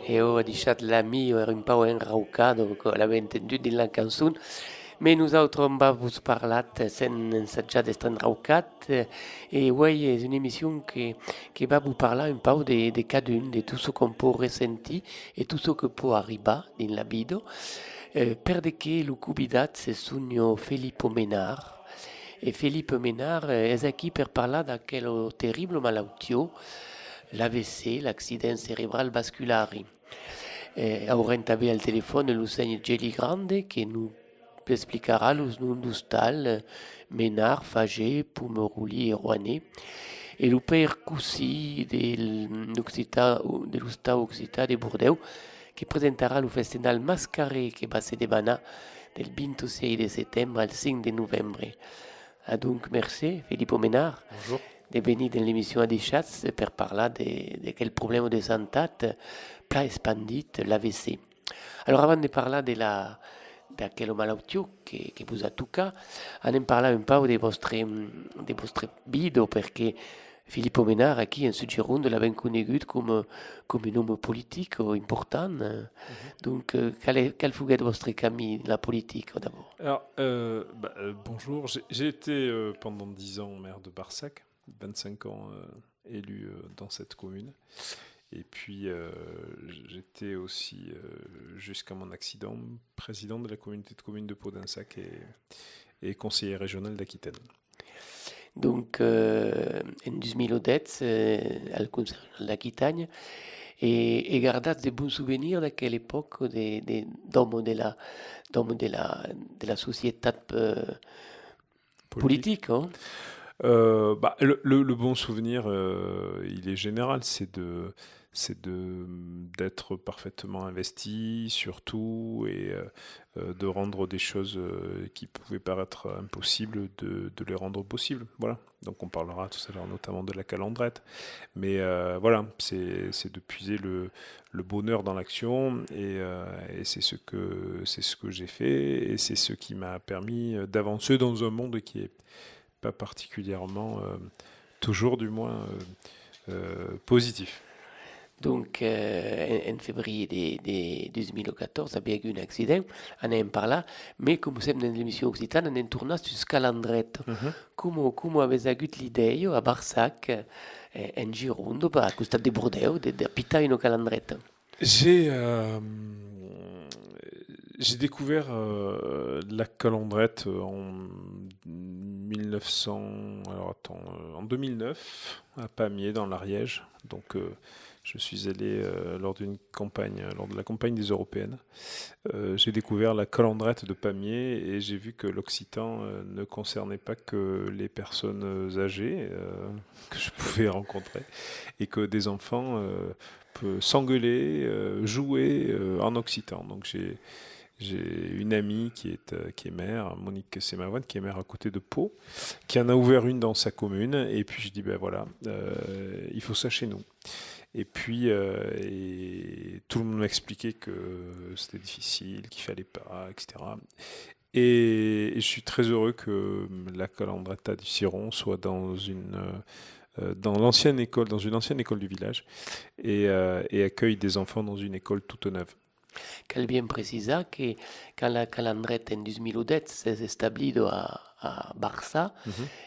e ho deixat l'ami era un peu enraucado, com l'aveva entendut din la cançó, mais nosaltres on va vos parlat sen ensatjar d'estar enraucat e ouais, és una emissió que va vous parlar un peu de cada un, de tot ce qu'on peut ressentir e tot ce que peut arribar din la vida. Perché lo convidat se sogno Filippo Menard. E Filippo Menard és aquí per parlar d'aquell terrible malaltia, l'AVC, l'accident cerebral vasculari. Aurem també al telèfon el senyor Geli Grande que nous explicarà los noms d'hostal Menard, Fager, Pomeroli e Rouanet. E el père Coussi de l'hostal occità de Bordeaux que presentarà el festival Mascaré que va se debanar del 26 de setembre al 5 de novembre. Donc, merci, Filippo Menard, Bonjour. de venir dans l'émission Adéchats per parlar de quel problème de santé pla expandit l'AVC. Alors, avant de parlar d'aquella malaltia que vous a tocat, anem parlar un peu de vostre vida, perquè Filippo Menard, aquí en Sud-Gironde, l'avem conegut com un homme politique important. Donc, quel fut votre camí de la politique, d'abord? Alors, bonjour. J'ai été pendant 10 ans maire de Barsac, 25 ans élu dans cette commune. Et puis, j'étais aussi, jusqu'à mon accident, président de la communauté de communes de Pau-d'Ensac et conseiller régional d'Aquitaine. Donc, en 2010, al Consell d'Aquitany, et gardat de bons souvenirs d'aquella époque d'hommes de la société politique. Hein? Le bon souvenir, il est général, c'est d'être parfaitement investi surtout et de rendre des choses qui pouvaient paraître impossibles, de les rendre possibles. Voilà. Donc on parlera tout à l'heure notamment de la calandrette. Mais voilà, c'est de puiser le bonheur dans l'action et c'est ce que j'ai fait et c'est ce qui m'a permis d'avancer dans un monde qui est pas particulièrement, toujours du moins, positif. Donc, en février de 2014, il y a eu un accident, on en parla, mais comme c'est dans l'émission occitane, on est tourné sur Calandrette. Comment avez-vous eu l'idée à Barsac, en Gironde, à côté de Bordeaux, d'habiter une Calandrette? J'ai découvert la calandrette en 2009 à Pamiers dans l'Ariège. Donc je suis allé lors de la campagne des Européennes. J'ai découvert la calandrette de Pamiers et j'ai vu que l'occitan ne concernait pas que les personnes âgées que je pouvais rencontrer et que des enfants peuvent s'engueuler, jouer en occitan. Donc j'ai une amie qui est mère, Monique Semavoine, qui est mère à côté de Pau, qui en a ouvert une dans sa commune. Et puis je dis, ben voilà, il faut ça chez nous. Et puis et tout le monde m'a expliqué que c'était difficile, qu'il fallait pas, etc. Et je suis très heureux que la Calandretta du Ciron soit dans une ancienne école du village et accueille des enfants dans une école toute neuve. Cal bien precisar que quand la calandrette en 2010 s'est établie à Barça,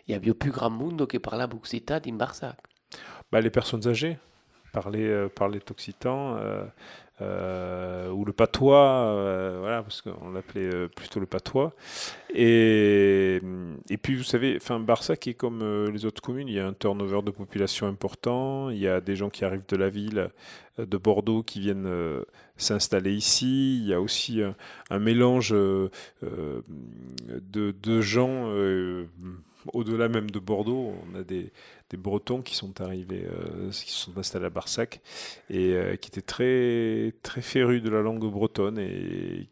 il y avait plus grand monde qui parlait occitan dans Barça. Les personnes âgées parlaient occitan ou le patois, voilà, parce qu'on l'appelait plutôt le patois. Et puis vous savez, Barsac est comme les autres communes, il y a un turnover de population important, il y a des gens qui arrivent de la ville, de Bordeaux, qui viennent s'installer ici. Il y a aussi un mélange de gens au-delà même de Bordeaux. On a des Bretons qui sont arrivés, qui se sont installés à Barsac et qui étaient très, très férus de la langue bretonne. Et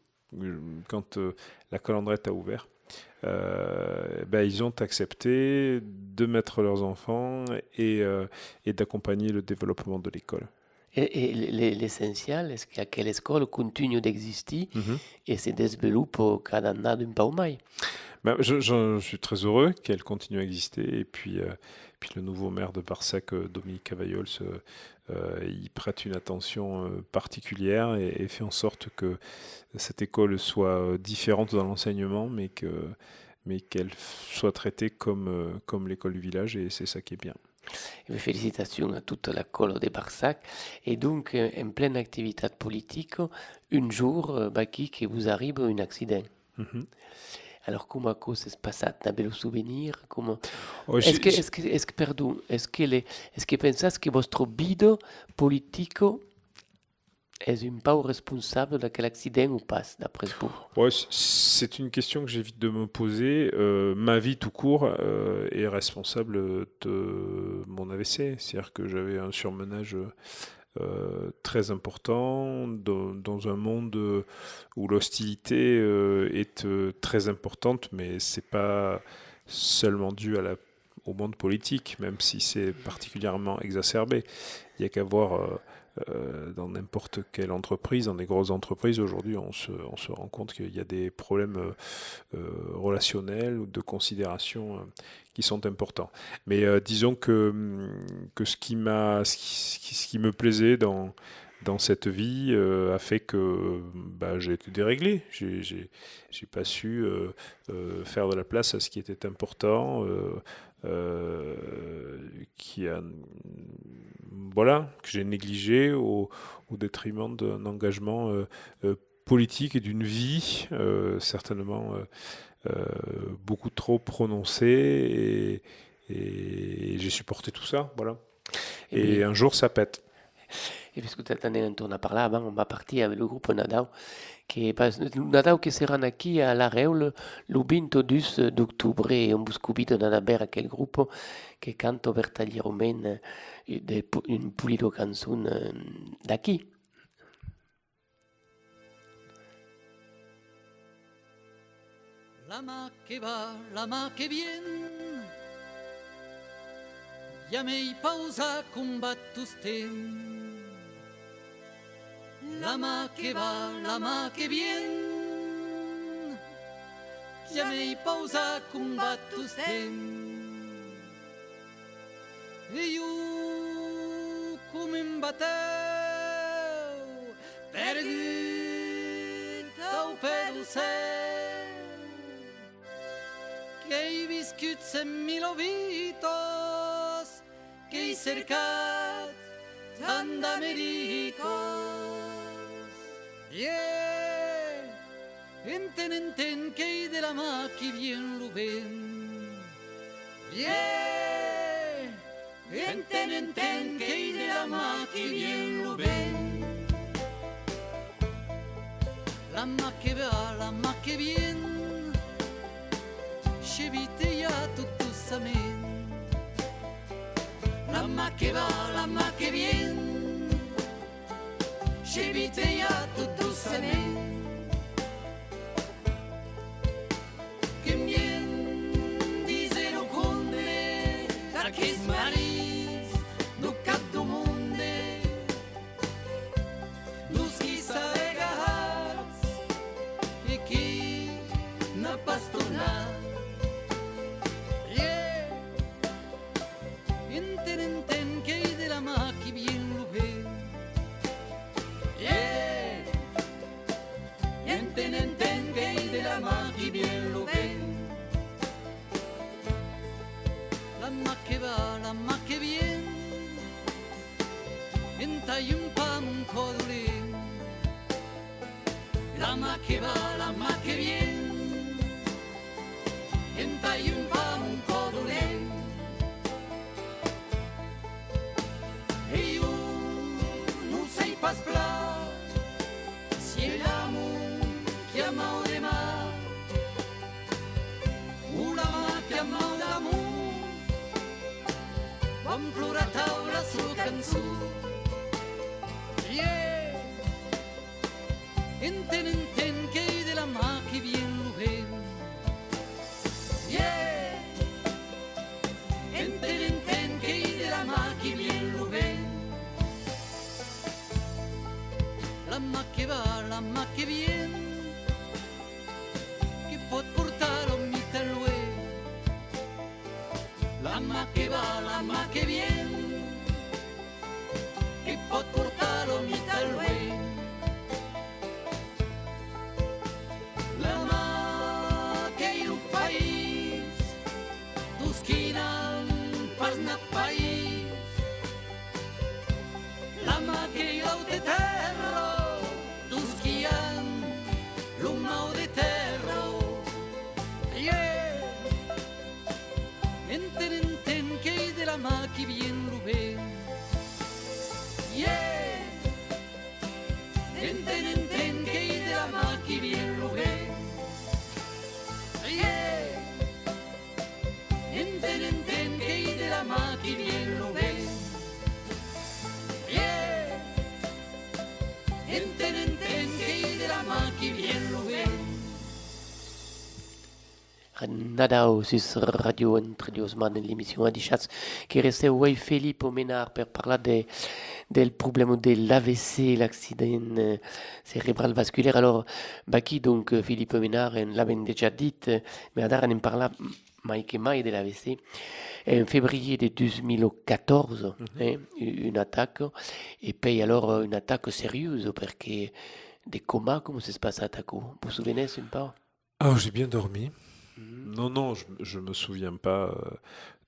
quand la calandrette a ouvert, ils ont accepté de mettre leurs enfants et d'accompagner le développement de l'école. Et l'essenziale è che le scuole continuano ad esistere e si sviluppano cada anno un po' mai. Ben, je suis très heureux qu'elle continue à exister. Et puis le nouveau maire de Barsac, Dominique Cavaillol, y prête une attention particulière et fait en sorte que cette école soit différente dans l'enseignement, mais qu'elle soit traitée comme l'école du village, et c'est ça qui est bien. E félicitations à toute l'école de Barsac. Et donc, en pleine activité politique, un jour, que vous arrive un accident. Alors, comment ça se passe? Un bel souvenir? Comment... Est-ce que pensate que votre vida politique est un peu responsable de quel accident ou pas, d'après vous? Ouais, c'est une question que j'évite de me poser. Ma vie tout court est responsable de mon AVC. C'est-à-dire que j'avais un surmenage très important dans un monde où l'hostilité est très importante, mais c'est pas seulement dû au monde politique, même si c'est particulièrement exacerbé. Il n'y a qu'à voir dans n'importe quelle entreprise, dans des grosses entreprises, aujourd'hui, on se rend compte qu'il y a des problèmes relationnels ou de considération qui sont importants. Mais disons que ce qui me plaisait dans cette vie a fait que j'ai été déréglé. J'ai pas su faire de la place à ce qui était important, que j'ai négligé au détriment d'un engagement politique et d'une vie certainement beaucoup trop prononcée, et j'ai supporté tout ça, voilà. Et un jour ça pète. Et puisque tu en as parlé avant, on va partir avec le groupe Nadao, Nadao qui sera ici à La Réole le 22 d'octobre, et on busca d'Anabera, quel groupe qui canta vertaglieramente un pulido canzone d'ici. La ma che va, la ma che vien, ya mei pausa combattu stem. La ma che va, la ma che vien, ya mei pausa combattu stem. E io come imbatteu, perduta per il cel, che i viscuts e milovitos, che i cercat tant d'ameritos. Yeah, enten que i de la mà qui vien lo vent. Yeah, enten que i de la mà qui vien lo vent. La mà che va, la mà che vien, scevite ja tutto samen. La mà che va, la mà che vien, scevite ja tutto samen. Che mien dice lo conde, da che smaris, do cap do monde, dos qui sa regats, e chi n'a pas tornat. Enten que i de la mà qui vien lo vent. Yeah, enten que i de la mà qui vien lo vent. La mà che va, la mà che vien, entai un pam un codolent. La mà che va, la mà che vien, entai un pam un codolent. Pas plat, si è l'amo chiamao de mà, o la mà chiamao d'amor, vam plorar taula su cançó. Yeah, enten que i de la mà qui vien lo vent. Yeah, enten que i de la mà qui vien lo vent. mà che va, la mà che viene, che pot portar l'omita a lui. La mà che va, la mà che viene, che pot portar l'omita a lui. La mà che in un país, tu schina pas nat país. La mà che io te terro, tu schian, l'umau de terro. Yeah, enten che de la mà che vien rubé. Yeah, enten che de la mà che vien rubé. Yeah, enten che de la mà che vien rubé. Yeah, enten che de la mà che vien rubé. Nadao sus Radio Entre Dios Man, l'émission Adichatz, qui restait ouais Philippe Ménard pour parler del problème de l'AVC, l'accident cérébral vasculaire. Alors, Baki, donc Philippe Ménard, l'avait déjà dit, mais Adar en parla mai que mai de l'AVC. En février de 2014, une attaque, et puis alors une attaque sérieuse, parce que des comas, comment ça se passe à Taco? Vous vous souvenez un peu? Ah, j'ai bien dormi. Non, je me souviens pas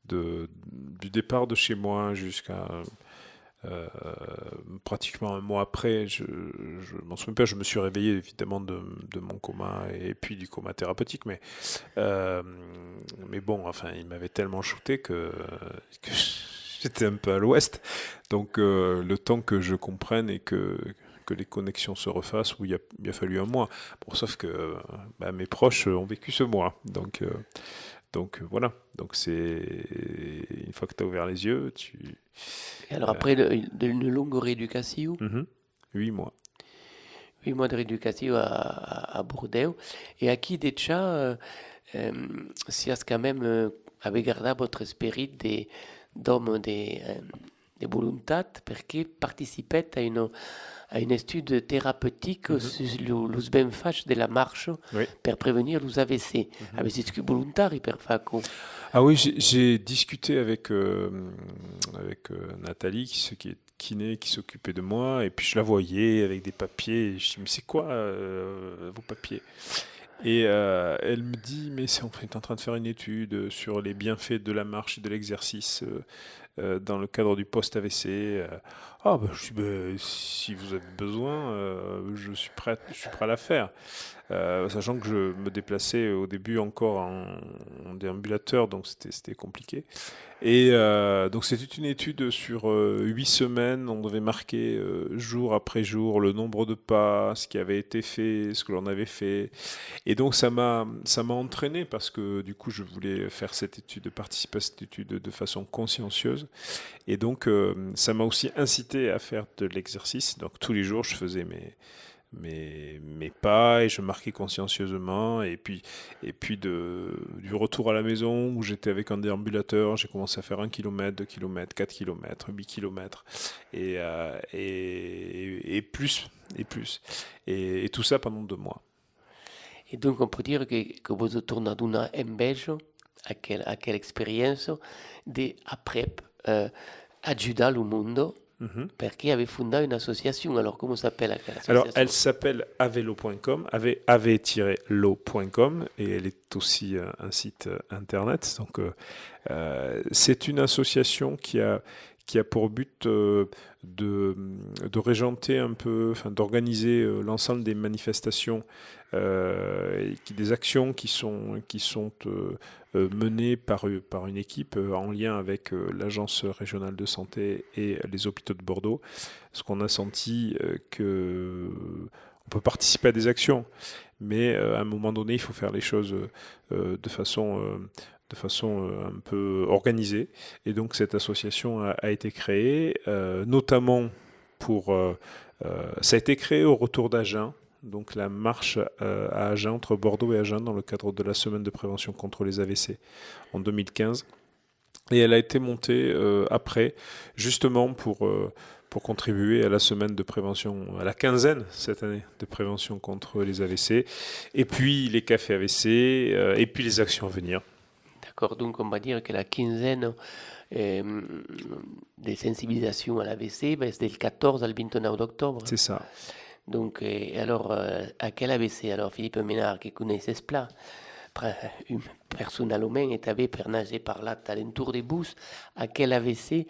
du départ de chez moi jusqu'à pratiquement un mois après. Je m'en souviens pas. Je me suis réveillé évidemment de mon coma et puis du coma thérapeutique, mais bon, enfin, il m'avait tellement shooté que j'étais un peu à l'ouest. Donc le temps que je comprenne et que les connexions se refassent, où il a fallu un mois. Bon, sauf que mes proches ont vécu ce mois. Donc voilà. Donc c'est une fois que tu as ouvert les yeux, Et alors après une longue rééducation, 8 mois. 8 mois de rééducation à Bordeaux. Et à qui déjà, si est-ce quand même avait gardé votre esprit d'homme de volonté, parce que participait à une étude thérapeutique sur les bienfaits de la marche pour prévenir les AVC. AVC volontaire, per faco. Ah oui, j'ai discuté avec Nathalie, qui est kiné, qui s'occupait de moi, et puis je la voyais avec des papiers, et je dis, mais c'est quoi vos papiers? Et elle me dit, mais on est en train de faire une étude sur les bienfaits de la marche et de l'exercice dans le cadre du post-AVC. Je dis, si vous avez besoin, je suis prêt à la faire. Sachant que je me déplaçais au début encore en déambulateur, donc c'était compliqué. Et donc c'était une étude sur 8 semaines. On devait marquer jour après jour le nombre de pas, ce qui avait été fait, ce que l'on avait fait. Et donc ça m'a entraîné, parce que du coup je voulais faire cette étude, participer à cette étude de façon consciencieuse. Et donc ça m'a aussi incité à faire de l'exercice. Donc tous les jours je faisais mes pas et je marquais consciencieusement, et puis du retour à la maison où j'étais avec un déambulateur, j'ai commencé à faire 1 km, 2 km, 4 km, 8 km et plus et tout ça pendant 2 mois. Et donc on peut dire que vous retournez d'une embelge à quelle expérience après aider le monde. Parce qu'il avait fondé une association. Alors, comment s'appelle l'association? Alors, elle s'appelle avelo.com, ave-lo.com, et elle est aussi un site internet. Donc, c'est une association qui a pour but de régenter un peu, d'organiser l'ensemble des manifestations, des actions qui sont menées par une équipe en lien avec l'Agence régionale de santé et les hôpitaux de Bordeaux. Parce qu'on a senti que on peut participer à des actions, mais à un moment donné, il faut faire les choses de façon un peu organisée. Et donc cette association a été créée, notamment ça a été créé au retour d'Agen, donc la marche à Agen, entre Bordeaux et Agen, dans le cadre de la semaine de prévention contre les AVC en 2015. Et elle a été montée après, justement pour pour contribuer à la semaine de prévention, à la quinzaine cette année de prévention contre les AVC, et puis les cafés AVC, et puis les actions à venir. D'accord, donc on va dire que la quinzaine de sensibilisation à l'AVC, ben, c'est du 14 al 29 d'octobre. C'est ça. Donc, alors, à quel AVC? Alors, Philippe Ménard, qui connaît ce plat, personnellement, est allé per nager par là, alentour des Bousses. À quel AVC?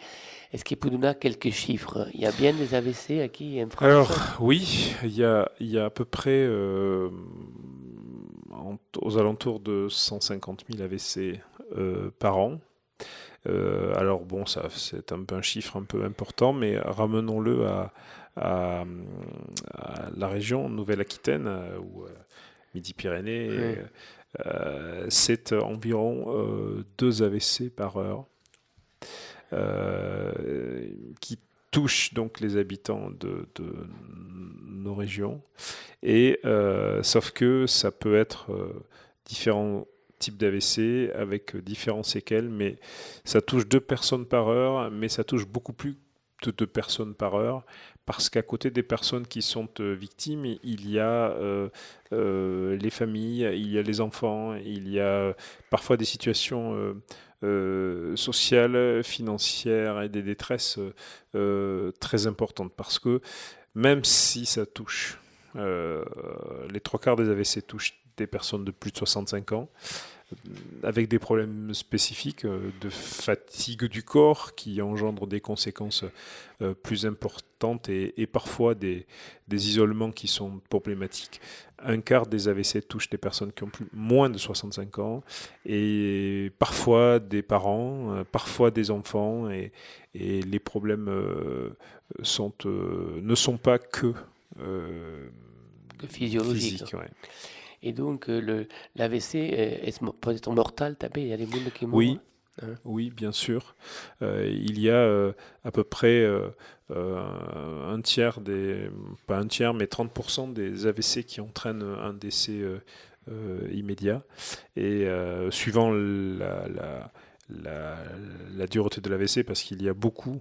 Est-ce qu'il peut nous donner quelques chiffres? Il y a bien des AVC aquí en France? Alors oui, il y a à peu près aux alentours de 150 000 AVC par an. Alors bon, ça c'est un peu un chiffre un peu important, mais ramenons-le à la région Nouvelle-Aquitaine ou Midi-Pyrénées. Oui. C'est environ 2 AVC par heure qui touchent donc les habitants de nos régions. Et sauf que ça peut être différents types d'AVC avec différents séquelles, mais ça touche 2 personnes par heure, mais ça touche beaucoup plus de 2 personnes par heure, parce qu'à côté des personnes qui sont victimes, il y a les familles, il y a les enfants, il y a parfois des situations sociales, financières et des détresses très importantes, parce que même si ça touche, les 3/4 des AVC touchent des personnes de plus de 65 ans, avec des problèmes spécifiques de fatigue du corps qui engendrent des conséquences plus importantes et parfois des isolements qui sont problématiques. 1/4 des AVC touchent des personnes qui ont moins de 65 ans et parfois des parents, parfois des enfants et les problèmes ne sont pas que physiologique. physiques. Ouais. Et donc, l'AVC peut être mortal, il y a des gens qui mourent. Oui. Hein? Oui, bien sûr. Il y a à peu près un tiers pas un tiers, mais 30% des AVC qui entraînent un décès immédiat. Et suivant la dureté de l'AVC, parce qu'il y a beaucoup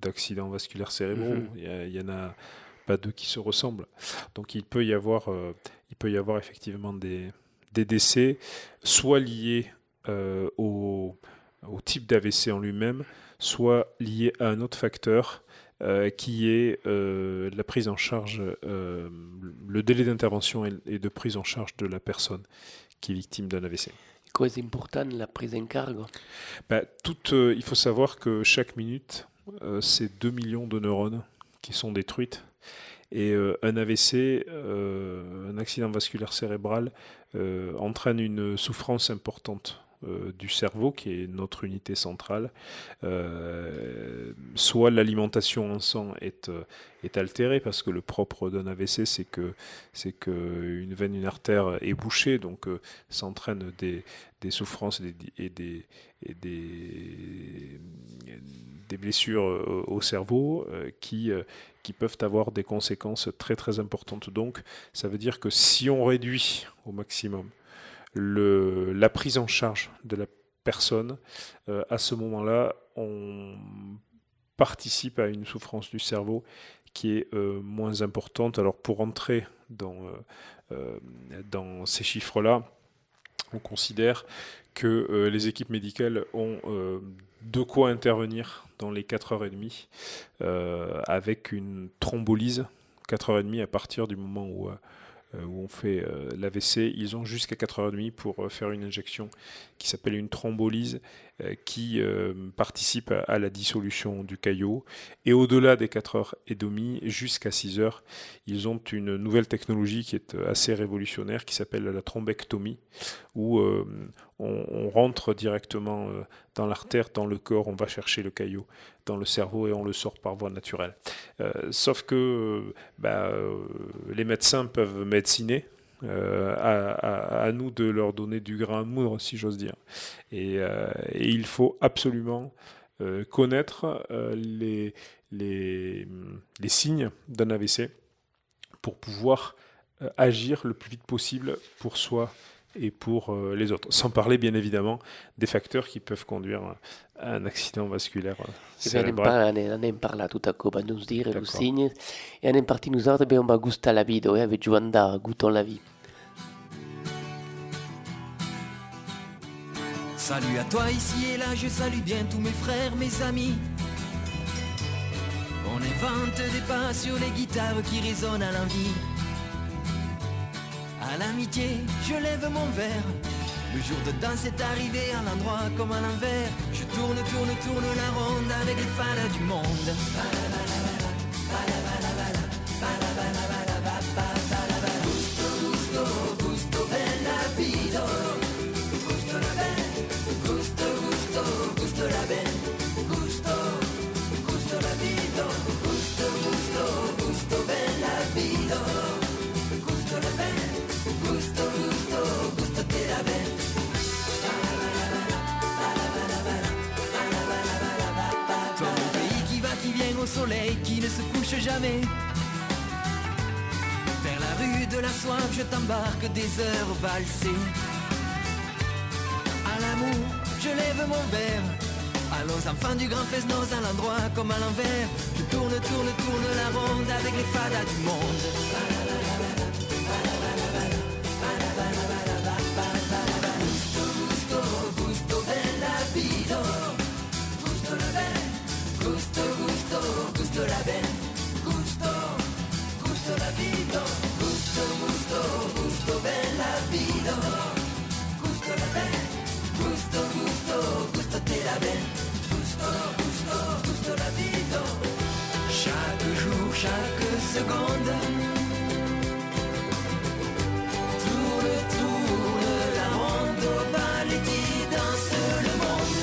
d'accidents vasculaires cérébraux, il y en a pas 2 qui se ressemblent. Donc il peut y avoir effectivement des décès, soit liés au type d'AVC en lui-même, soit lié à un autre facteur qui est la prise en charge, le délai d'intervention et de prise en charge de la personne qui est victime d'un AVC. Quoi est important, la prise en charge? Il faut savoir que chaque minute, c'est 2 millions de neurones qui sont détruites. Et un AVC, un accident vasculaire cérébral, entraîne une souffrance importante du cerveau, qui est notre unité centrale. Soit l'alimentation en sang est altérée, parce que le propre d'un AVC, c'est que une veine, une artère est bouchée, donc ça entraîne des souffrances et des blessures au cerveau qui peuvent avoir des conséquences très très importantes. Donc ça veut dire que si on réduit au maximum la prise en charge de la personne, à ce moment-là, on participe à une souffrance du cerveau qui est moins importante. Alors pour entrer dans ces chiffres-là, on considère que les équipes médicales ont de quoi intervenir dans les 4h30 avec une thrombolyse, 4h30 à partir du moment où on fait l'AVC. Ils ont jusqu'à 4h30 pour faire une injection qui s'appelle une thrombolyse qui participe à la dissolution du caillot. Et au-delà des 4h30 jusqu'à 6h, ils ont une nouvelle technologie qui est assez révolutionnaire qui s'appelle la thrombectomie, où on rentre directement dans l'artère, dans le corps, on va chercher le caillot dans le cerveau et on le sort par voie naturelle. Sauf que les médecins peuvent médeciner, à nous de leur donner du grain à moudre, si j'ose dire. Et il faut absolument connaître les signes d'un AVC pour pouvoir agir le plus vite possible pour soi et pour les autres. Sans parler bien évidemment des facteurs qui peuvent conduire à un accident vasculaire cérébral. On en parla tutto a come non dire D'accord. lo segni e anem parti nosaltres ben on va gustar la vida e avec Joanda goûtons la vie. Salut à toi ici et là, je salue bien tous mes frères, mes amis. On invente des pas sur les guitares qui résonnent à l'envie. À l'amitié, je lève mon verre. Le jour de danse est arrivé à l'endroit comme à l'envers. Je tourne la ronde avec les fans du monde. Gusto bella vida. Gusto la ben. Gusto la ben. Gusto la vida. Gusto bella vida. Gusto la ben. Gusto te la ben. Toi mon pays qui va, qui vient au soleil, qui ne se couche jamais. Vers la rue de la soif, je t'embarque des heures valsées. À l'amour, je lève mon verre. Allons enfants du grand Fesnos à l'endroit comme à l'envers. Je tourne la ronde avec les fadas du monde. Gusto bella vida. Gusto la ben. Gusto la ben. Gusto la vida. Gusto bella vida. Gusto la ben. Gusto te la ben. Gusto la vida. Chaque jour, chaque seconde. Tourne la ronde. Balletti danse le monde.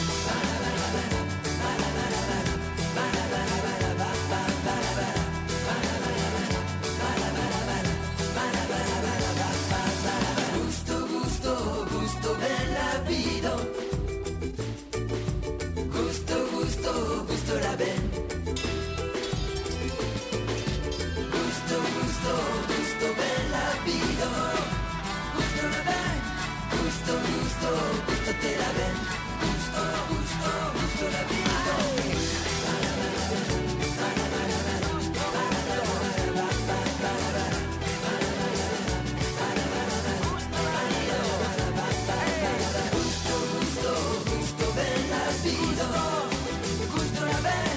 Gusto bella vida. Gusto la ben. Gusto bella vida. Gusto la ben. Gusto te la ben. Gusto la vida. Gusto bella vida. Gusto la ben.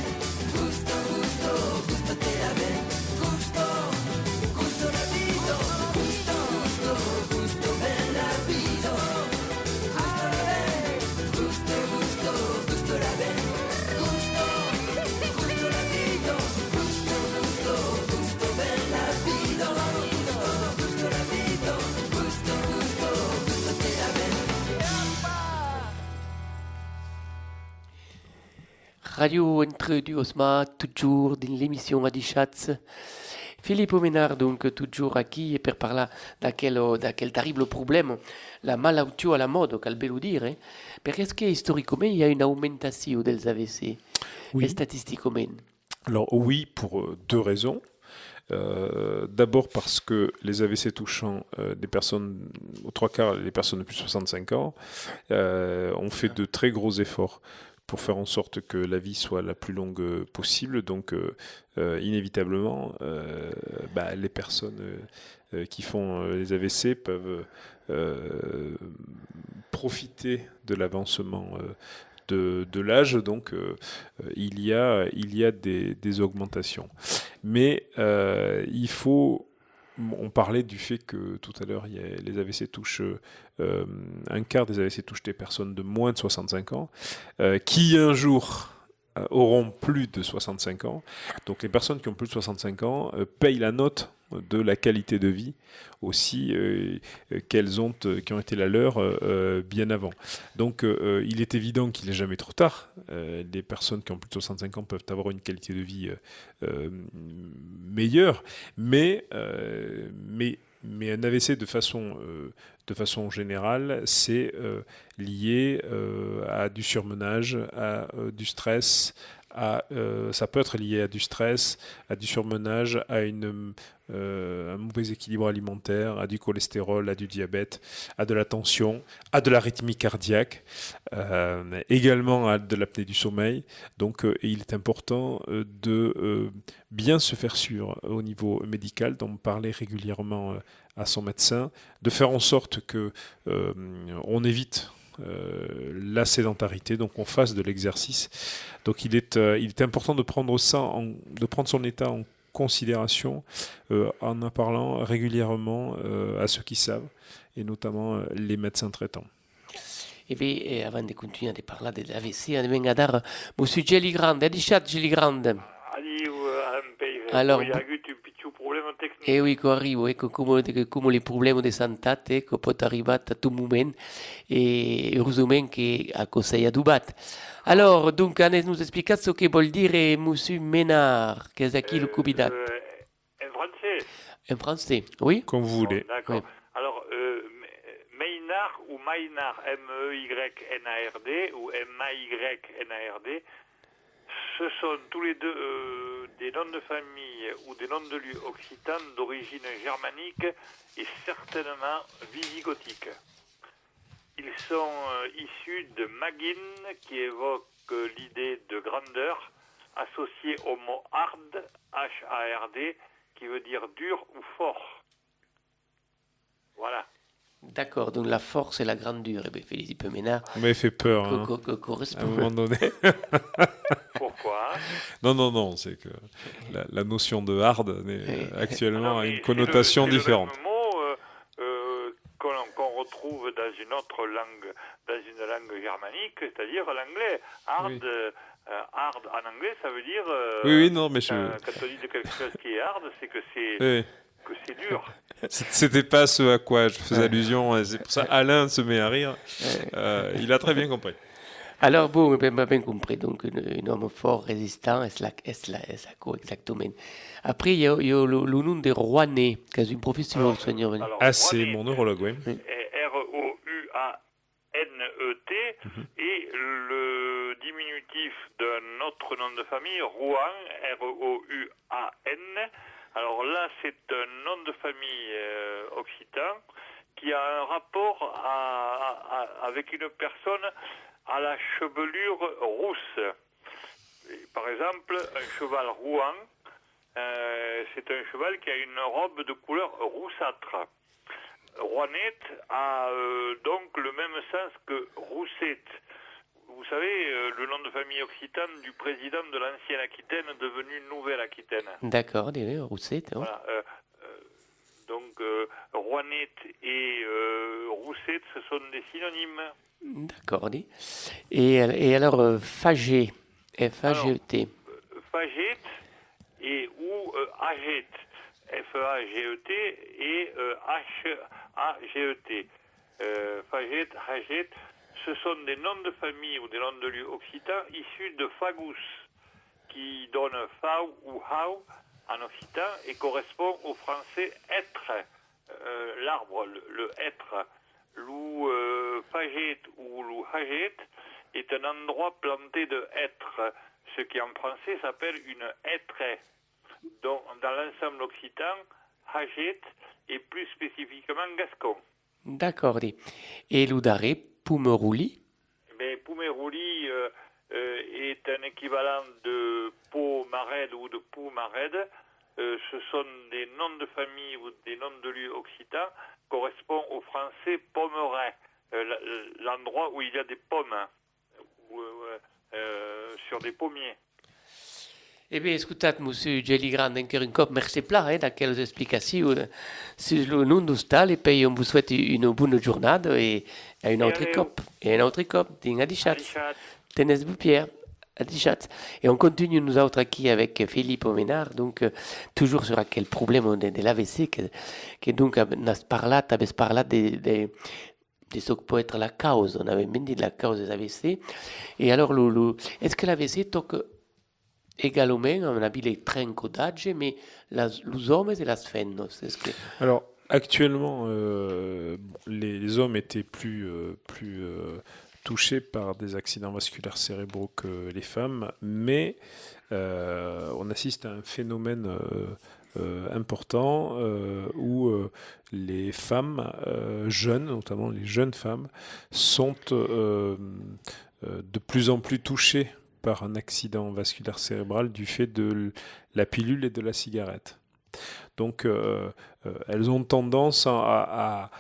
Gusto te la ben. Gusto la vida. Gusto bella vida. Gusto la ben. Gusto la ben. Gusto la vida. Gusto bella vida. Gusto la vida. Gusto te la ben. Radio entre du Osma, toujours dans l'émission Adichatz. Filippo Ménard, donc toujours aquí et per parlar d'aquel terrible problème, la malattia à la mode, cal bello dire, perché est-ce que historiquement il y a une augmentation des AVC, Oui. et statistiquement? Alors oui, pour deux raisons. D'abord parce que les AVC touchant des personnes, aux trois quarts les personnes de plus de 65 ans, ont fait de très gros efforts pour faire en sorte que la vie soit la plus longue possible. Donc inévitablement, les personnes qui font les AVC peuvent profiter de l'avancement de l'âge, donc il y a des augmentations. Mais il faut... On parlait du fait que tout à l'heure, les AVC touchent, un quart des AVC touchent des personnes de moins de 65 ans, qui un jour auront plus de 65 ans. Donc les personnes qui ont plus de 65 ans payent la note de la qualité de vie aussi qui ont été la leur bien avant. Donc il est évident qu'il n'est jamais trop tard. Les personnes qui ont plus de 65 ans peuvent avoir une qualité de vie meilleure, mais un AVC de façon générale, c'est lié à du surmenage, à du stress, ça peut être lié à du stress, à du surmenage, à un mauvais équilibre alimentaire, à du cholestérol, à du diabète, à de la tension, à de l'arythmie cardiaque, également à de l'apnée du sommeil. Donc il est important de bien se faire sûr au niveau médical, d'en parler régulièrement à son médecin, de faire en sorte que on évite la sédentarité, donc on fasse de l'exercice. Donc il est important de prendre son état en considération en en parlant régulièrement à ceux qui savent, et notamment les médecins traitants. E beh, avant di continuare a parlare dell'AVC, venga a dare Monsieur Gelli Grande, è di chat Gelli Grande. Allora, ho avuto un piccolo problema tecnico. E oui, che arrivo, ecco come i problemi di sanità, ecco, pot arrivare a tutto momento, e heureusement che a cosa è adubat. Allora, donc, nous explicato ce che vuol dire Monsieur Ménard, che è qui le cubidat. En français. En français, oui? Comme vous voulez. D'accord. Oui. Alors, Maynard ou Maynard, M-E-Y-N-A-R-D ou M-A-Y-N-A-R-D, ce sont tous les deux des noms de famille ou des noms de lieux occitans d'origine germanique et certainement visigothique. Ils sont issus de Magin, qui évoque l'idée de grandeur, associée au mot hard, H-A-R-D, qui veut dire dur ou fort. Voilà. D'accord, donc la force et la grandeur. Eh bien, Philippe Ménard Vous m'avez fait peur à un correspond. moment donné. Pourquoi? Non, c'est que la notion de hard actuellement a une connotation c'est différente. Le même mot qu'on retrouve dans une autre langue, dans une langue germanique, c'est-à-dire l'anglais. Hard, Oui. Hard en anglais, ça veut dire. Oui, non, mais quand on dit de quelque chose qui est hard, c'est que c'est Oui. que c'est dur. C'était pas ce à quoi je faisais allusion, et c'est pour ça Alain se met à rire. Il a très bien compris. Alors, bon, bien compris. Donc, un homme fort, résistant, c'est quoi exactement. Après, il y a le nom de Rouanet, qui est une profession, Seigneur. Ah, c'est Rouanet, mon neurologue, oui. R-O-U-A-N-E-T, et le diminutif d'un autre nom de famille, Rouen, R-O-U-A-N. Alors là, c'est un nom de famille occitan qui a un rapport avec une personne à la chevelure rousse. Par exemple, un cheval Rouen, c'est un cheval qui a une robe de couleur roussâtre. Rouennette a donc le même sens que Roussette. Vous savez, le nom de famille occitane du président de l'ancienne Aquitaine devenu Nouvelle-Aquitaine. D'accord, Rousset. Voilà, donc, Rouennette et Roussette, ce sont des synonymes. D'accord. Et alors, Faget, F-A-G-E-T. Faget et ou Aget, F-A-G-E-T et H-A-G-E-T. Faget, Aget, ce sont des noms de famille ou des noms de lieux occitans issus de fagus, qui donne fau ou hau en occitan et correspond au français être, l'arbre, le être. Lou faget ou lou haget est un endroit planté de hêtres, ce qui en français s'appelle une hêtraie. Donc, dans l'ensemble occitan, haget est plus spécifiquement gascon. D'accord. Et l'oudaré, Poumerouli. Mais Poumerouli est un équivalent de Pau-Marède ou de Pou-Marède. Ce sont des noms de famille ou des noms de lieux occitans, correspond au français Pommeraie, l'endroit où il y a des pommes, sur des pommiers. Eh bien, écoutez, monsieur Gelli Grande, encore une fois, merci plein daquelas explications sur le nom d'Ostal, et puis on vous souhaite une bonne journée et une autre cop. Et une autre cop, ding adichat. Tenez-vous Pierre. Et on continue nous autres ici avec Philippe Ménard, donc toujours sur quel problème de l'AVC, que donc avons parlé de ce que peut être la cause. On avait même dit de la cause des AVC. Et alors, est-ce que l'AVC toque également, on a vu les trains d'âge, mais les hommes et les femmes, est-ce que... Alors, actuellement, les hommes étaient plus touchés par des accidents vasculaires cérébraux que les femmes, mais on assiste à un phénomène important où les femmes jeunes, notamment les jeunes femmes, sont de plus en plus touchées par un accident vasculaire cérébral du fait de la pilule et de la cigarette. Donc elles ont tendance à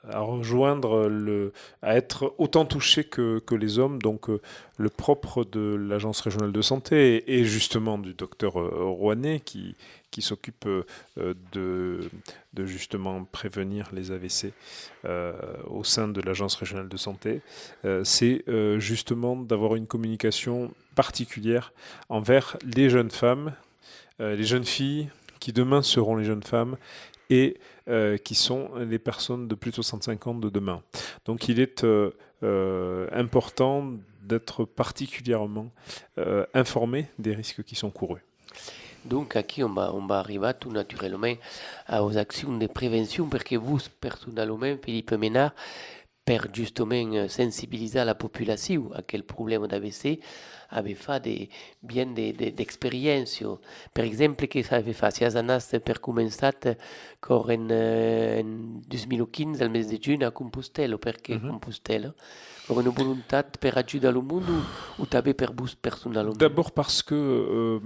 rejoindre à être autant touchées que les hommes. Donc le propre de l'Agence régionale de santé et justement du docteur Rouanet qui s'occupe de justement prévenir les AVC au sein de l'Agence régionale de santé, c'est justement d'avoir une communication particulière envers les jeunes femmes, les jeunes filles qui demain seront les jeunes femmes et qui sont les personnes de plus de 65 ans de demain. Donc il est important d'être particulièrement informé des risques qui sont courus. Donc aquí on va arribar tout naturellement aux actions de prévention perquè vous, personnellement, Philippe Ménard, per justement sensibiliser la population a quel problème d'AVC, avait fait bien d'expériences. Per exemple, que s'avait fait? Si has anat per començat cor en 2015, al mes de juny, a Compostela, perquè Compostela? Cor una volontat per ajudar el món ou també per vous personnellement? D'abord parce que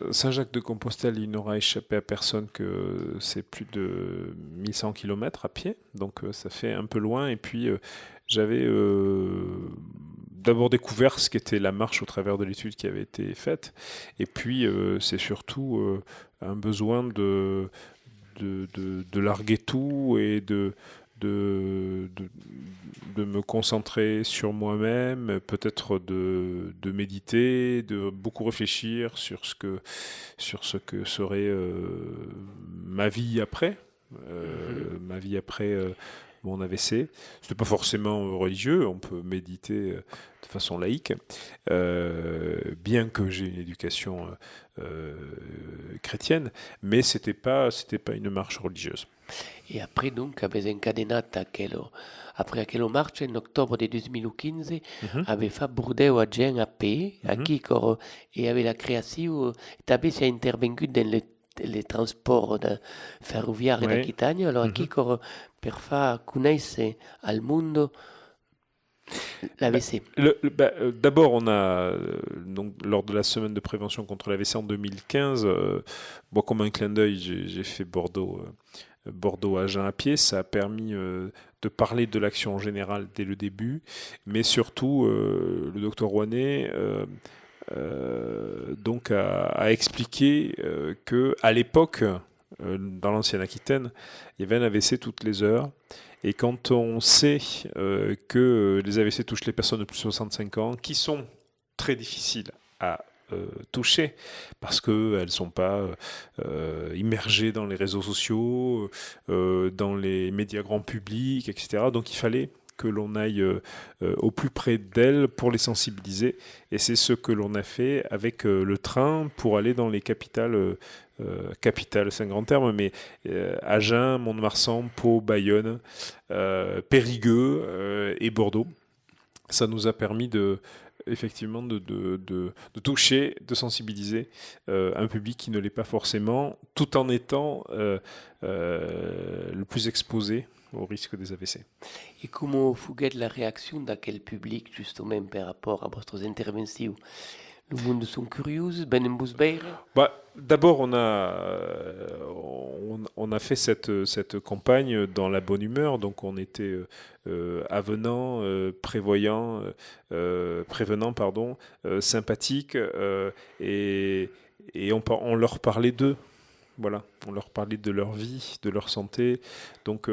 Saint-Jacques-de-Compostelle, il n'aura échappé à personne que c'est plus de 1100 km à pied, donc ça fait un peu loin. Et puis j'avais d'abord découvert ce qu'était la marche au travers de l'étude qui avait été faite, et puis c'est surtout un besoin de larguer tout et de me concentrer sur moi-même, peut-être de méditer, de beaucoup réfléchir sur ce que serait ma vie après, mon AVC. Ce n'est pas forcément religieux, on peut méditer de façon laïque, bien que j'ai une éducation chrétienne, mais c'était pas une marche religieuse. Et après, donc, avez encadenat après aquella marcha en octobre de 2015, avait fait Bordeaux à Gen a P, aquí, et avait la création, també s'ha intervengut dans les transports ferroviaires d'Aquitania, alors aquí, per faire connaître al mundo l'AVC. D'abord, on a, donc, lors de la semaine de prévention contre l'AVC en 2015, bon, comme un clin d'œil, j'ai fait Bordeaux à Agen à pied. Ça a permis de parler de l'action en général dès le début, mais surtout le docteur Rouanet donc a expliqué que à l'époque, dans l'ancienne Aquitaine, il y avait un AVC toutes les heures. Et quand on sait que les AVC touchent les personnes de plus de 65 ans, qui sont très difficiles à toucher parce qu'elles ne sont pas immergées dans les réseaux sociaux, dans les médias grand public, etc. Donc il fallait que l'on aille au plus près d'elles pour les sensibiliser. Et c'est ce que l'on a fait avec le train pour aller dans les capitales, c'est un grand terme, mais Agen, Mont-de-Marsan, Pau, Bayonne, Périgueux et Bordeaux. Ça nous a permis effectivement de toucher, de sensibiliser un public qui ne l'est pas forcément, tout en étant le plus exposé au risque des AVC. Et comment vous faites la réaction de quel public, justement, par rapport à votre intervention? Le monde sont curieux, D'abord, on a fait cette campagne dans la bonne humeur, donc on était avenant, prévenant, sympathique, et on leur parlait d'eux. Voilà, on leur parlait de leur vie, de leur santé. Donc,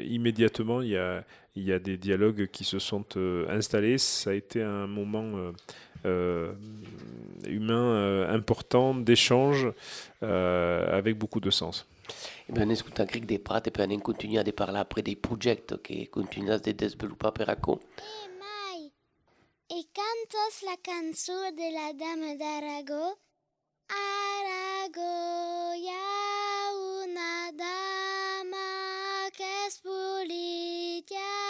immédiatement, il y a des dialogues qui se sont installés. Ça a été un moment humain important, d'échange, avec beaucoup de sens. E ben escutat cric de prat e per anem continuar de parlar après des projectes que continuas de desenvolupar per acó. Mai, e cantos la cançó de la Dame d'Arago? Arago, hi ha una dama que és política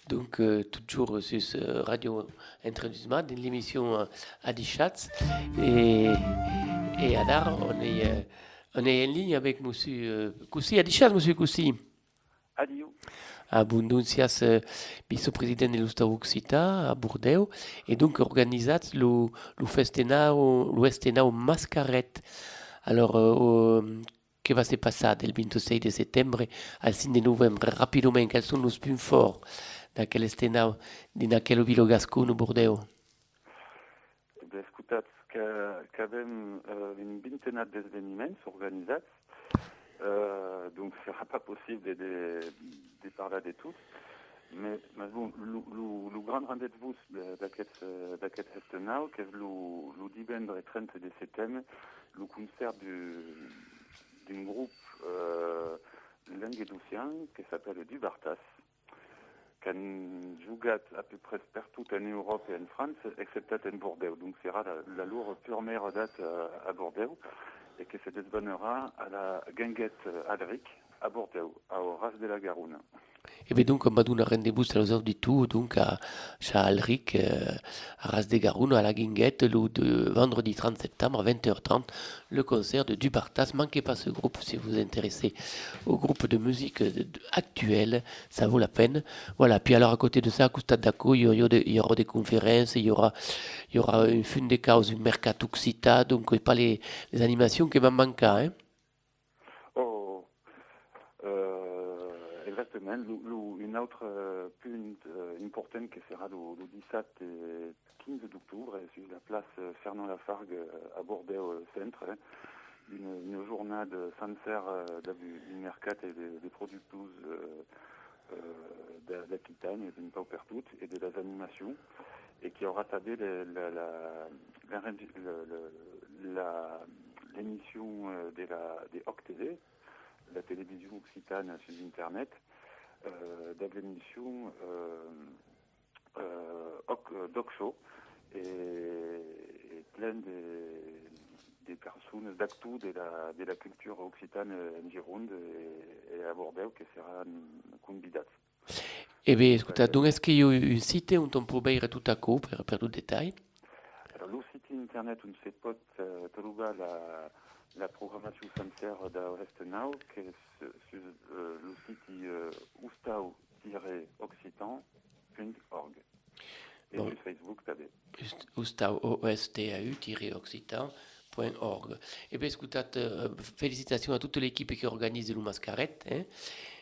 donc toujours sur Radio Introduisement, dans l'émission Adichatz. Et alors, on est en ligne avec Monsieur Coussi. Adichatz, Monsieur Coussi. Adieu. Abunduncias vice-président de l'Ustau Occità a Bordeaux et donc organisat lo festenau Mascaret. Alors, che va se passar del 26 de settembre al 5 de novembre? Rapidement, quels sont los punts forts d'aquel estenau d'aquel vilo gascon Bordeaux? Escoltats, que avem une vingtaine d'esdeveniments organisats, donc ce sera pas possible de parler de tous, mais bon, le grand rendez-vous d'aquest estenau, que és le divendres 30 de setembre, le concert d'un groupe languedocien qui s'appelle Du Bartas, qui han jugat à peu près partout en Europe et en France, excepté en Bordeaux. Donc sera la leur première date à Bordeaux et que se desbanera à la Guinguette Alric à Bordeaux, à Ras de la Garonne. Et bien donc on va donner rendez-vous sur les heures du tout donc à Alric, à Ras de Garonne, à la Guinguette, le vendredi 30 septembre à 20h30, le concert de Du Bartas. Manquez pas ce groupe si vous vous intéressez au groupe de musique actuel, ça vaut la peine. Voilà, puis alors à côté de ça, à Costa d'Aco, il y aura des conférences, il y aura une fin de cause, une mercat occita, donc pas les animations qui m'en manquent, hein. Exactement. Une autre point important qui sera le 17 et 15 d'octobre sur la place Fernand Lafargue à Bordeaux centre. Une journée sincère du mercat et des producteurs d'Aquitaine et d'une partout et de les animations et qui aura tabé l'émission des OCTV, la télévision occitane sur Internet, de l'émission Doc Show et plein des personnes d'actu de la culture occitane en Gironde et à Bordeaux qui sera convidat. Eh bien, écoute, donc est-ce qu'il y a un site où on peut voir tout à coup pour tout détail? Alors, le site internet où on peut trouver la programmation sincère de l'Estenau, qui est sur le site ustau-occitan.org. Et bon. Sur Facebook, tu as ustau-occitan.org. Eh bien, écoute, félicitations à toute l'équipe qui organise le Mascaret. Hein?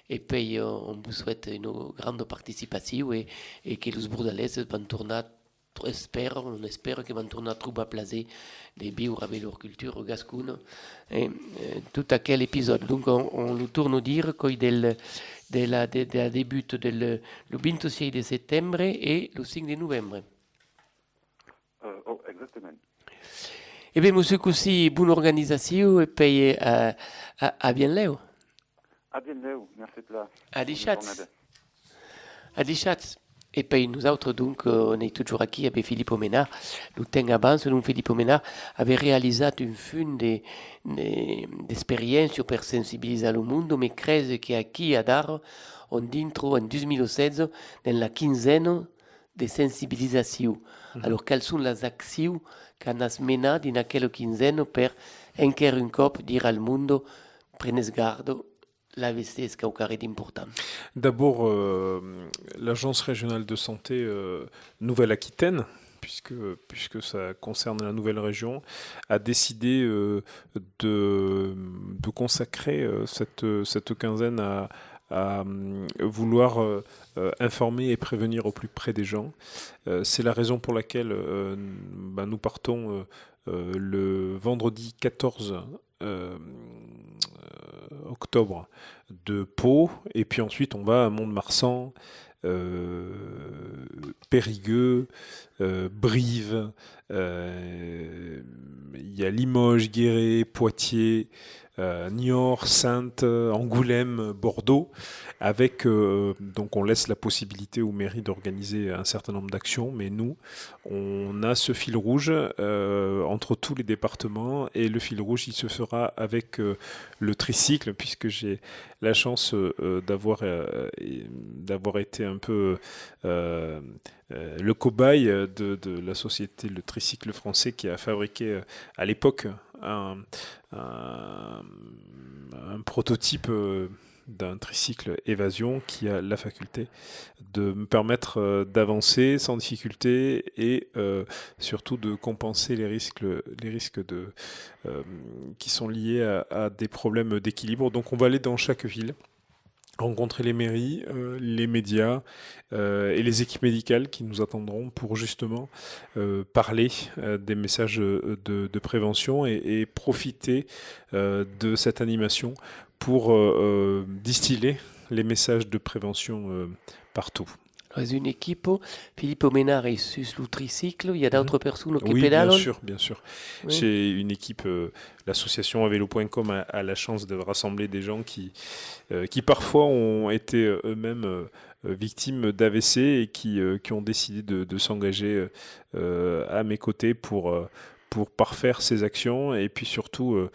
Et puis, on vous souhaite une grande participation et que les Bourdalais vont tourner. On espère que vont tourner à trouver placer des bios avec leur culture gasconne tout à quel épisode. Donc on nous tourne à dire qu'il de la début le 26 de septembre et le 5 de novembre. Exactement. Eh bien, monsieur Coussi, bonne organisation et puis à bientôt. À bientôt, merci de là. Adichatz. Et puis nous autres, donc, on est toujours aquí avec Philippe Oménard. Le temps avant, donc Philippe Oménard avait réalisé une fin d'expérience pour sensibiliser le monde, mais crée qu'ici à Dar, on dentro en 2016 dans la quinzaine de sensibilisation. Alors, quelles sont les actions qu'on a menées dans quelle quinzaine pour encore un cop dire al monde, prenez garde. La VC, est-ce qu'il y a d'important? D'abord, l'Agence régionale de santé Nouvelle-Aquitaine, puisque ça concerne la nouvelle région, a décidé de consacrer cette quinzaine à vouloir informer et prévenir au plus près des gens. C'est la raison pour laquelle nous partons le vendredi 14 octobre de Pau, et puis ensuite on va à Mont-de-Marsan, Périgueux, Brive, il y a Limoges, Guéret, Poitiers, Niort, Saintes, Angoulême, Bordeaux, avec donc on laisse la possibilité aux mairies d'organiser un certain nombre d'actions, mais nous, on a ce fil rouge entre tous les départements, et le fil rouge, il se fera avec le tricycle, puisque j'ai la chance d'avoir été un peu le cobaye de la société Le Tricycle Français, qui a fabriqué à l'époque un prototype d'un tricycle Évasion qui a la faculté de me permettre d'avancer sans difficulté et surtout de compenser les risques qui sont liés à des problèmes d'équilibre. Donc on va aller dans chaque ville, rencontrer les mairies, les médias et les équipes médicales qui nous attendront pour justement parler des messages de prévention et profiter de cette animation pour distiller les messages de prévention partout. C'est une équipe, Philippe Ménard est sur le tricycle, il y a d'autres personnes qui Oui, pédalent? bien sûr. Oui. J'ai une équipe, l'association Avelo.com a la chance de rassembler des gens qui parfois ont été eux-mêmes victimes d'AVC et qui ont décidé de s'engager à mes côtés pour parfaire ces actions et puis surtout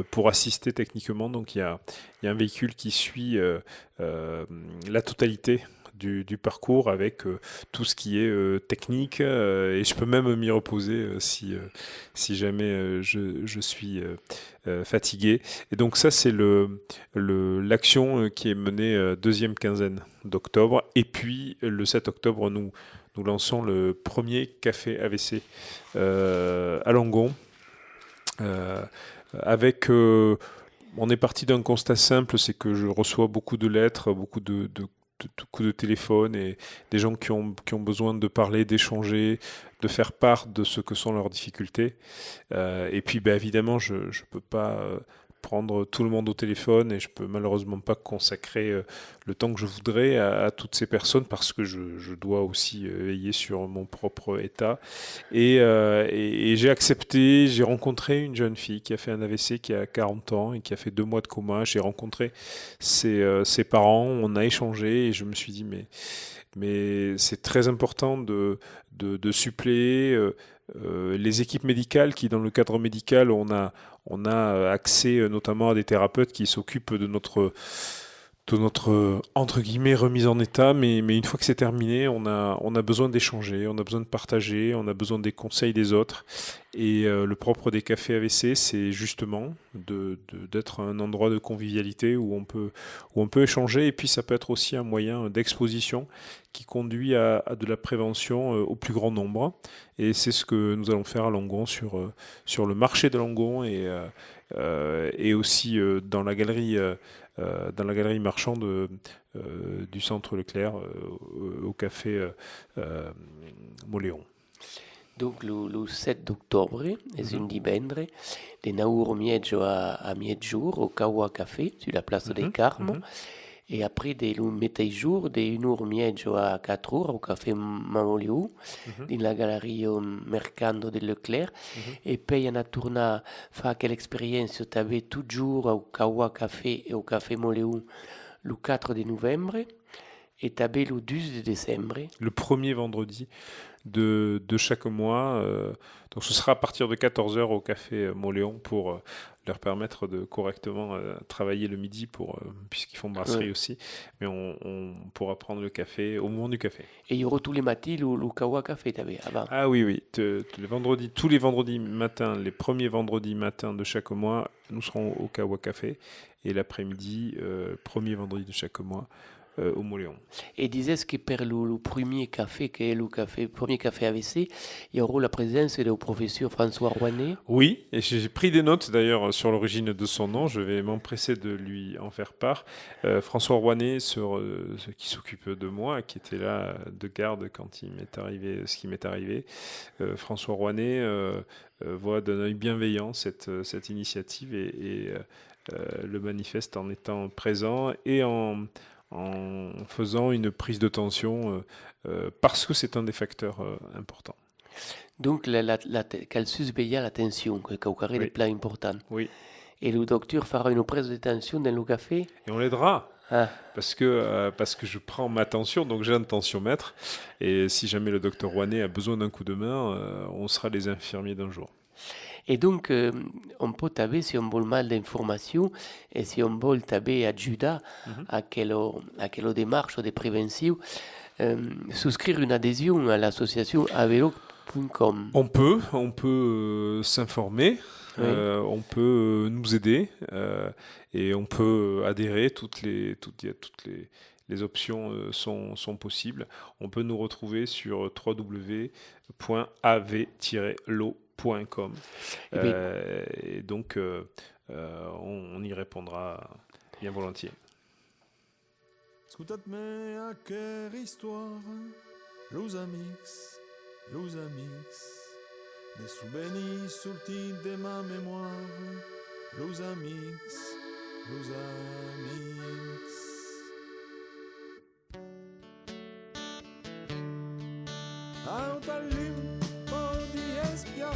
pour assister techniquement. Donc il y a un véhicule qui suit la totalité du parcours avec tout ce qui est technique et je peux même m'y reposer si jamais je suis fatigué. Et donc ça, c'est l'action qui est menée deuxième quinzaine d'octobre. Et puis le 7 octobre, nous lançons le premier café AVC à Langon avec... on est parti d'un constat simple, c'est que je reçois beaucoup de lettres, beaucoup de coups de téléphone et des gens qui ont besoin de parler, d'échanger, de faire part de ce que sont leurs difficultés. Et puis évidemment, je ne peux pas prendre tout le monde au téléphone et je peux malheureusement pas consacrer le temps que je voudrais à toutes ces personnes parce que je dois aussi veiller sur mon propre état. Et j'ai accepté, j'ai rencontré une jeune fille qui a fait un AVC, qui a 40 ans et qui a fait 2 mois de coma. J'ai rencontré ses parents, on a échangé et je me suis dit mais c'est très important de suppléer les équipes médicales qui, dans le cadre médical, on a accès notamment à des thérapeutes qui s'occupent de notre entre guillemets remise en état, mais une fois que c'est terminé, on a besoin d'échanger, on a besoin de partager, on a besoin des conseils des autres. Et le propre des cafés AVC, c'est justement d'être un endroit de convivialité où on peut échanger, et puis ça peut être aussi un moyen d'exposition qui conduit à de la prévention au plus grand nombre. Et c'est ce que nous allons faire à Langon sur le marché de Langon et aussi dans la galerie marchande du centre Leclerc au café Moléon. Donc le 7 octobre, c'est un divendres, de 9h30 à mezzogiorno au Kawa Café, sur la place des Carmes. Et après, le mateix jour, de 1h30 à 4h au café Mamoliu, dans la galerie Mercando de Leclerc. Et puis, on a tourné faire quelle expérience tu avais toujours au Kawa Café et au café Mamoliu le 4 de novembre et tu avais le 12 de décembre. Le premier vendredi de chaque mois. Donc ce sera à partir de 14h au café Moléon pour leur permettre de correctement travailler le midi puisqu'ils font brasserie aussi. Mais on pourra prendre le café au moment du café. Et il y aura tous les matins le Kawa Café avant. Ah oui. Tous les vendredis matins, les premiers vendredis matins de chaque mois, nous serons au Kawa Café. Et l'après-midi, premier vendredi de chaque mois, au Moléon. Et disais que pour le premier café, qui est le premier café AVC, il y aura la présence du professeur François Rouanet. Oui, et j'ai pris des notes d'ailleurs sur l'origine de son nom, je vais m'empresser de lui en faire part. François Rouanet, qui s'occupe de moi, qui était là de garde quand il m'est arrivé ce qui m'est arrivé. François Rouanet voit d'un œil bienveillant cette initiative et le manifeste en étant présent et en faisant une prise de tension parce que c'est un des facteurs importants. Donc, qu'elle surveille la tension, que caucare Oui. est plein important. Oui. Et le docteur fera une prise de tension dans le café. Et on l'aidera. Ah, Parce que je prends ma tension, donc j'ai un tensiomètre. Et si jamais le docteur Rouanet a besoin d'un coup de main, on sera les infirmiers d'un jour. et donc, on peut taper si on veut mal d'informations et si on veut taper ajuda à quelle démarche de prévention, souscrire une adhésion à l'association avelo.com. On peut s'informer, Oui. on peut nous aider et on peut adhérer. Toutes les options sont possibles. On peut nous retrouver sur www.av-lo.com Eh bien, et donc on y répondra bien volontiers. Ascoltatemi a che histoire, los amics, des souvenirs sortis de ma mémoire, los amics. Out al limpo di espia,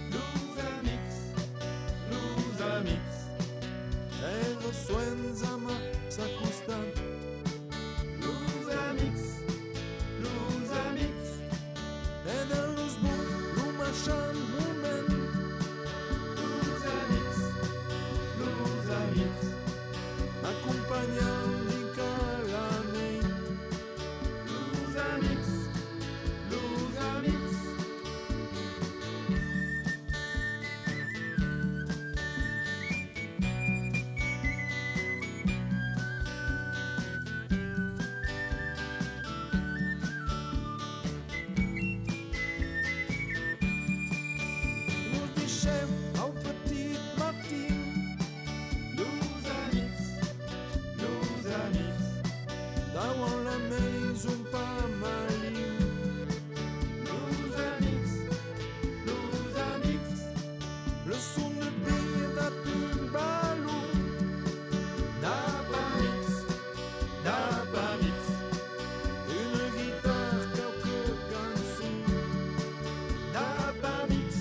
los amics, e resuens a ma s'acostant, los amics, e de los bons, lo marchant moment, los amics, acompanyant l'incalanei, los amics. Nos deixem ao petit Martin, los amics, davant la maison pas malin, los amics, le son de bida d'un ballon, d'Abamix, une guitare, quelques chansons, d'Abamix.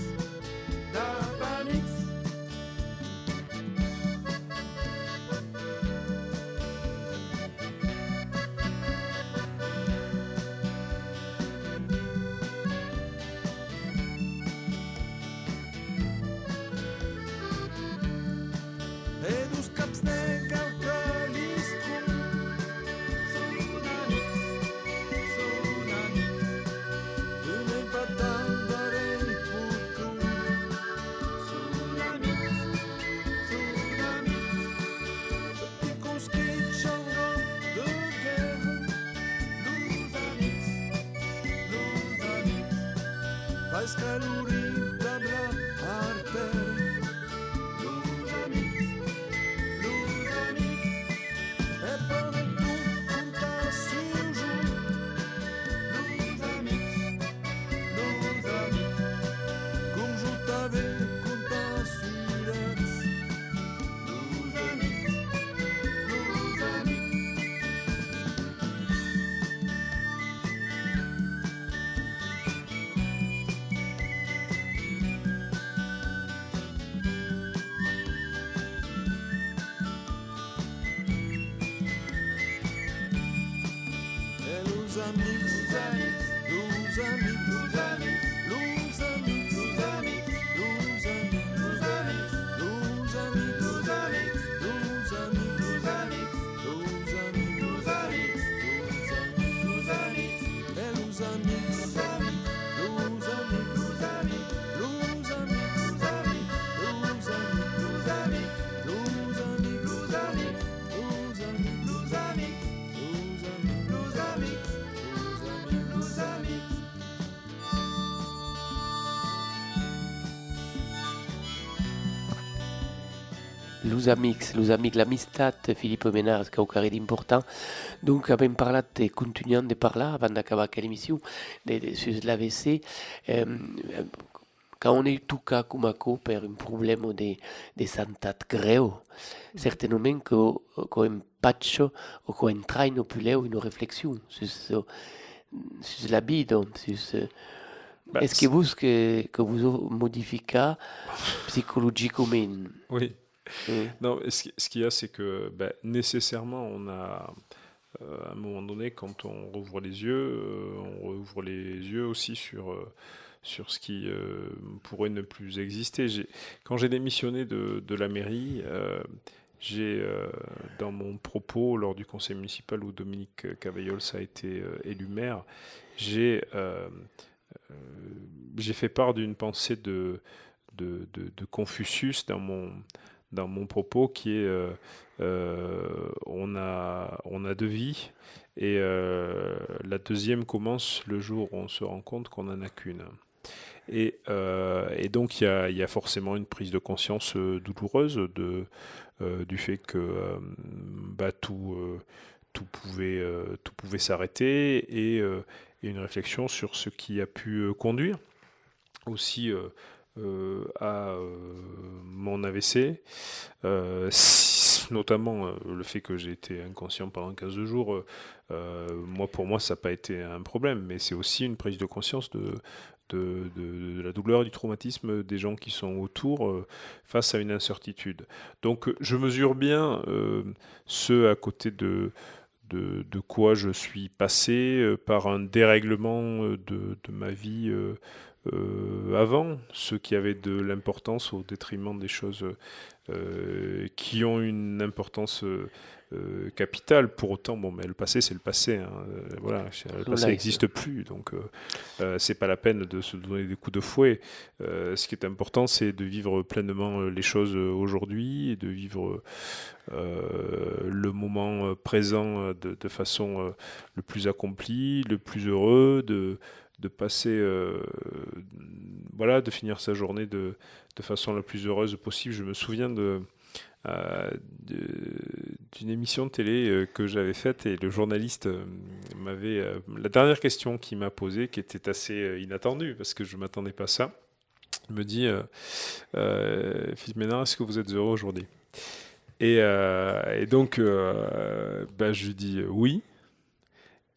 Et dos caps negres calistron, son amics, une bataille d'arrêt pour tout, son amics, petit conscrit chantant de guerre, los amics, pas calorie d'abla artère, los amics. Et pendant tout, comptant sur jour, nos amics, comme je t'avais comptant sur ex, nos amics. Et los amics, los amics, l'amistat, Philippe Ménard, caucare d'important. Donc, abbiamo parlato e continuiamo a parlare, avant d'acabar l'émission, sur l'AVC. Quand on est tout cas comme à per un problème de santé greu, certainement qu'on patch ou qu'on traîne plus une réflexion sur la vie, sur Bah, Est-ce que vous modifiez psychologiquement? oui. Mm. Non, ce qu'il y a, c'est que nécessairement, on a, à un moment donné, quand on rouvre les yeux, on rouvre les yeux aussi sur ce qui pourrait ne plus exister. Quand j'ai démissionné de la mairie, j'ai, dans mon propos lors du conseil municipal où Dominique Cavaillols a été élu maire, j'ai fait part d'une pensée de Confucius dans mon propos qui est on a deux vies et la deuxième commence le jour où on se rend compte qu'on n'en a qu'une. Et donc il y a forcément une prise de conscience douloureuse du fait que tout pouvait s'arrêter et une réflexion sur ce qui a pu conduire aussi à mon AVC, notamment le fait que j'ai été inconscient pendant 15 jours. Pour moi, ça n'a pas été un problème, mais c'est aussi une prise de conscience de la douleur et du traumatisme des gens qui sont autour face à une incertitude. Donc je mesure bien ce à côté de quoi je suis passé par un dérèglement de ma vie avant, ce qui avait de l'importance au détriment des choses qui ont une importance capitale. Pour autant, le passé, c'est le passé. Hein. Voilà, le passé n'existe plus, donc c'est pas la peine de se donner des coups de fouet. Ce qui est important, c'est de vivre pleinement les choses aujourd'hui et de vivre le moment présent de façon le plus accomplie, le plus heureux, de passer, de finir sa journée de façon la plus heureuse possible. Je me souviens d'une émission de télé que j'avais faite et le journaliste m'avait... la dernière question qu'il m'a posée, qui était assez inattendue parce que je ne m'attendais pas à ça, il me dit Philippe Ménard, est-ce que vous êtes heureux aujourd'hui ? Et donc, je lui dis oui,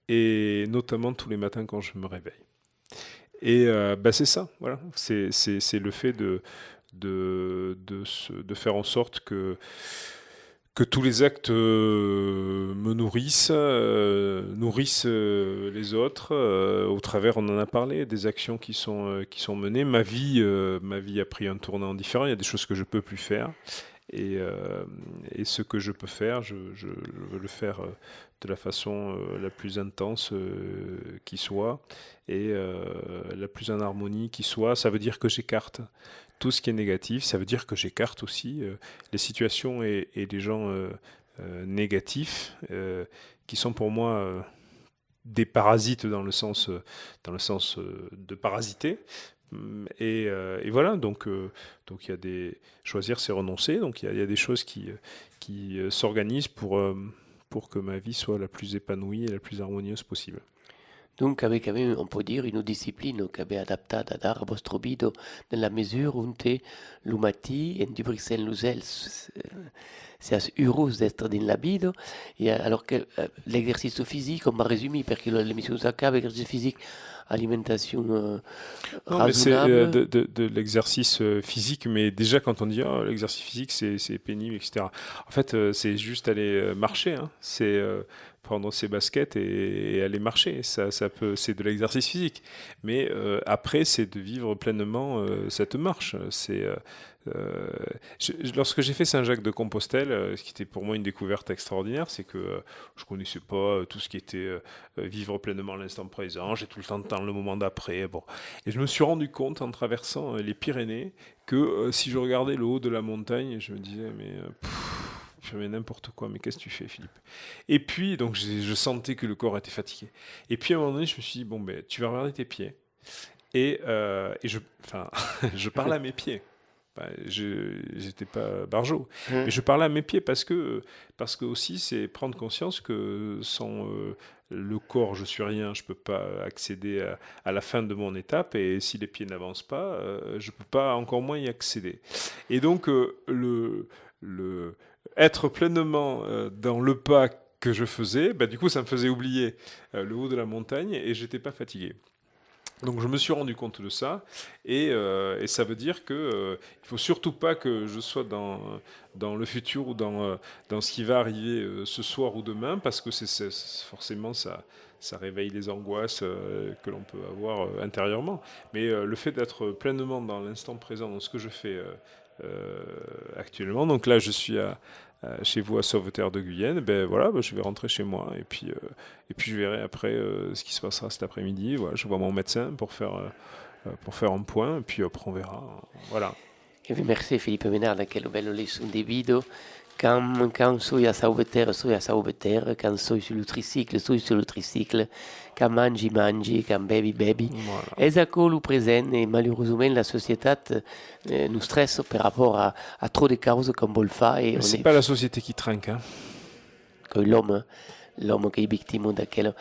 et notamment tous les matins quand je me réveille. Et c'est ça, voilà. C'est le fait de faire en sorte que tous les actes me nourrissent les autres. Au travers, on en a parlé, des actions qui sont menées. Ma vie a pris un tournant différent. Il y a des choses que je peux plus faire. Et ce que je peux faire, je veux le faire de la façon la plus intense qui soit et la plus en harmonie qui soit. Ça veut dire que j'écarte tout ce qui est négatif. Ça veut dire que j'écarte aussi les situations et les gens négatifs qui sont pour moi des parasites dans le sens de parasiter. Et voilà, donc il y a choisir, c'est renoncer. Donc il y a des choses qui s'organisent pour que ma vie soit la plus épanouie et la plus harmonieuse possible. Donc, avec, on peut dire, une discipline qui est adaptée à votre vie dans la mesure où l'humanité et du Bruxelles nous c'est heureux d'être dans la vie. Et alors que l'exercice physique, on va résumer, parce que l'émission s'accabe, l'exercice physique, alimentation raisonnable. Mais c'est de l'exercice physique, mais déjà quand on dit l'exercice physique c'est pénible, etc. En fait, c'est juste aller marcher, hein. C'est prendre ses baskets et aller marcher. Ça c'est de l'exercice physique. Mais après, c'est de vivre pleinement cette marche. Lorsque j'ai fait Saint-Jacques-de-Compostelle, ce qui était pour moi une découverte extraordinaire, c'est que je connaissais pas tout ce qui était vivre pleinement l'instant présent. J'ai tout le temps de temps le moment d'après. Bon. Et je me suis rendu compte en traversant les Pyrénées que si je regardais le haut de la montagne, je me disais je fais n'importe quoi, mais qu'est-ce que tu fais, Philippe? Et puis, donc, je sentais que le corps était fatigué. Et puis, à un moment donné, je me suis dit, tu vas regarder tes pieds. Et je parlais à mes pieds. J'étais pas barjot, mais je parlais à mes pieds parce que aussi, c'est prendre conscience que sans le corps, je suis rien, je peux pas accéder à la fin de mon étape, et si les pieds n'avancent pas, je peux pas encore moins y accéder. Et donc, être pleinement dans le pas que je faisais, du coup ça me faisait oublier le haut de la montagne et j'étais pas fatigué. Donc je me suis rendu compte de ça et ça veut dire que il faut surtout pas que je sois dans le futur ou dans ce qui va arriver ce soir ou demain parce que forcément ça réveille les angoisses que l'on peut avoir intérieurement. Mais le fait d'être pleinement dans l'instant présent, dans ce que je fais actuellement, donc là je suis chez vous à Sauveterre de Guyenne, ben voilà, ben je vais rentrer chez moi et puis je verrai après ce qui se passera cet après-midi. Voilà, je vois mon médecin pour faire un point et puis après on verra. Voilà. E vi merci Filippo Menarda che lo bello lì su di video. Quand soy a Sauveterre, quand soy sul tricycle, quand mangi, quand bevi. Voilà. És acolo present e malheureusament la societat nous stressa per rapport a trop de causes qu'on vol fa e Mais c'est pas la société qui trinque, hein. que l'homme che è vittima d'aquella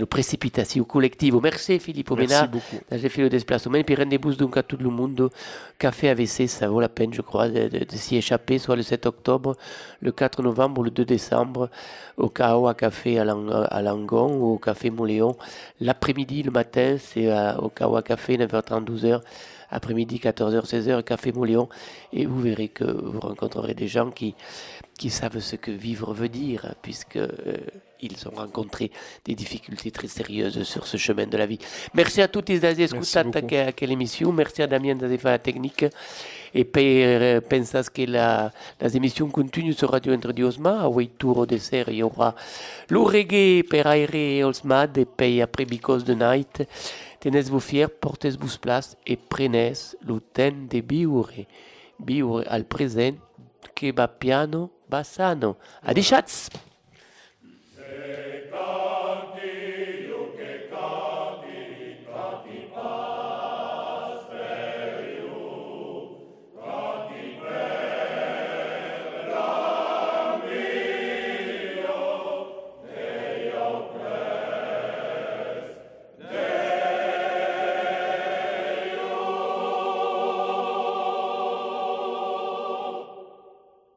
precipitazione collettiva. Merci Filippo Merci Menard beaucoup. d'avoir fait le déplacement. Et puis rendez-vous donc à tout le monde. Café AVC, ça vaut la peine, je crois, de s'y échapper, soit le 7 octobre, le 4 novembre ou le 2 décembre, au Kawa Café à Langon ou au Café Moléon. L'après-midi, le matin, c'est au Kawa Café, 9h30, 12h. Après-midi, 14h, 16h, Café Moléon. Et vous verrez que vous rencontrerez des gens qui savent ce que vivre veut dire, puisque ils ont rencontré des difficultés très sérieuses sur ce chemin de la vie. Merci a tutti da ascoltare anche l'émission. Merci a Damien da fare la tecnique. E per pensas che la émission continue sur Radio Entre Diosma. A 8 tours de serre, il y aura le reggae per aere Olsmad et puis après Because the Night. Tenez-vous fiers, portez-vous place et prenez le temps de vivre al present che va piano, va sano. Adichatz!